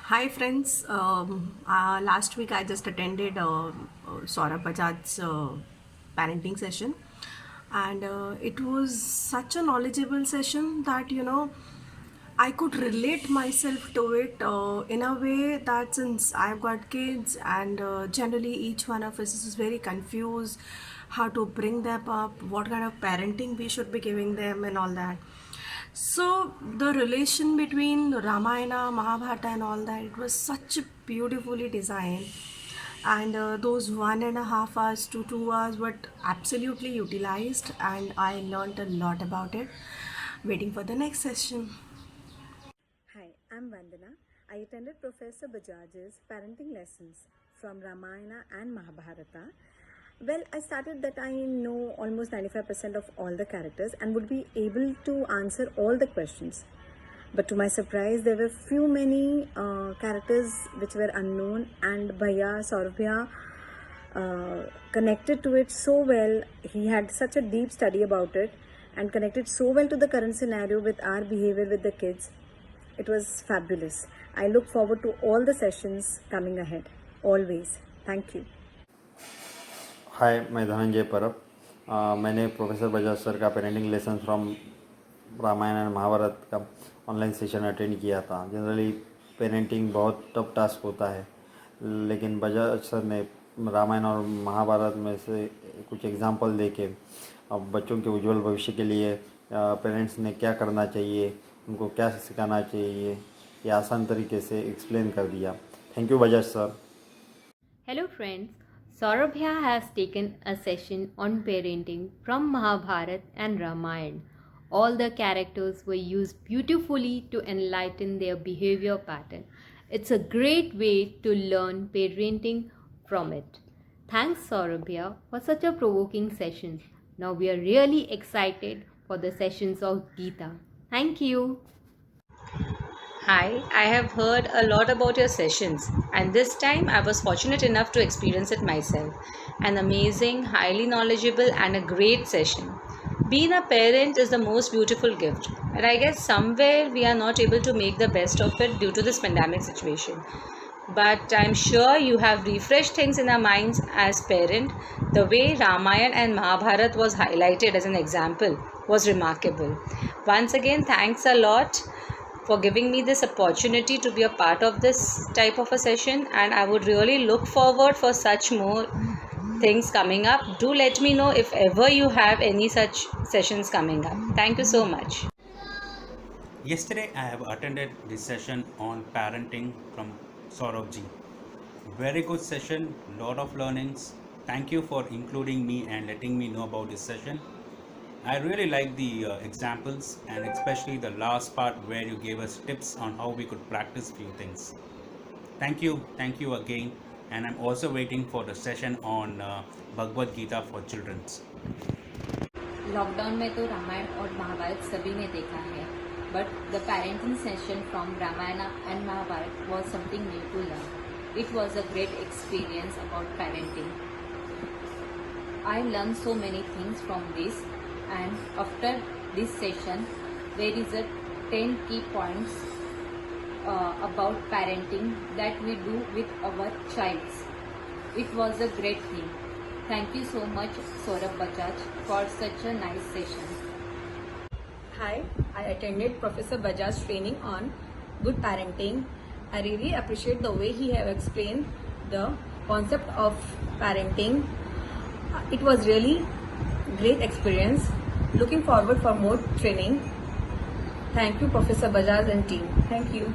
Hi friends. Last week I just attended Saurabh Bajaj's parenting session, and it was such a knowledgeable session that I could relate myself to it in a way that since I've got kids and generally each one of us is very confused how to bring them up, what kind of parenting we should be giving them, and all that. So the relation between Ramayana, Mahabharata, and all that, it was such a beautifully designed, and those 1.5 hours to 2 hours were absolutely utilized, and I learned a lot about it. Waiting for the next session. Hi, I'm Vandana. I attended Professor Bajaj's parenting lessons from Ramayana and Mahabharata. Well, I started that I know almost 95% of all the characters and would be able to answer all the questions. But to my surprise, there were few many characters which were unknown, and Bhaiya Saurabhya connected to it so well. He had such a deep study about it and connected so well to the current scenario with our behavior with the kids. It was fabulous. I look forward to all the sessions coming ahead. Always. Thank you. हाय, मैं धनंजय परब। मैंने professor Bajaj sir का parenting lesson from Ramayan and Mahabharat का online session attend किया था। Generally parenting बहुत tough task होता है, लेकिन बजाज सर ने रामायण और महाभारत में से कुछ एग्जांपल देके अब बच्चों के उज्जवल भविष्य के लिए पेरेंट्स ने क्या करना चाहिए, उनको क्या सिखाना चाहिए, ये आसान तरीके से एक्सप्लेन कर दिया। Thank you Bajaj sir. Hello friends, Saurabhya has taken a session on parenting from Mahabharata and Ramayana. All the characters were used beautifully to enlighten their behavior pattern. It's a great way to learn parenting from it. Thanks Saurabhya for such a provoking session. Now we are really excited for the sessions of Geeta. Thank you. Hi, I have heard a lot about your sessions, and this time I was fortunate enough to experience it myself. An amazing, highly knowledgeable, and a great session. Being a parent is the most beautiful gift, and I guess somewhere we are not able to make the best of it due to this pandemic situation. But I'm sure you have refreshed things in our minds as parent. The way Ramayana and Mahabharata was highlighted as an example was remarkable. Once again, thanks a lot for giving me this opportunity to be a part of this type of a session, and I would really look forward for such more things coming up. Do let me know if ever you have any such sessions coming up. Thank you so much. Yesterday I have attended this session on parenting from Saurabh ji. Very good session, lot of learnings. Thank you for including me and letting me know about this session. I really like the examples, and especially the last part where you gave us tips on how we could practice few things. Thank you again, and I'm also waiting for the session on Bhagavad Gita for children. Lockdown में तो रामायण और महाभारत सभी ने देखा है, but the parenting session from Ramayana and Mahabharata was something new to learn. It was a great experience about parenting. I learned so many things from this, and after this session there is a 10 key points about parenting that we do with our childs. It was a great thing. Thank you so much Saurabh Bajaj for such a nice session. Hi, I attended Professor Bajaj's training on good parenting. I really appreciate the way he have explained the concept of parenting. It was really great experience. Looking forward for more training. Thank you, Professor Bajaj and team. Thank you.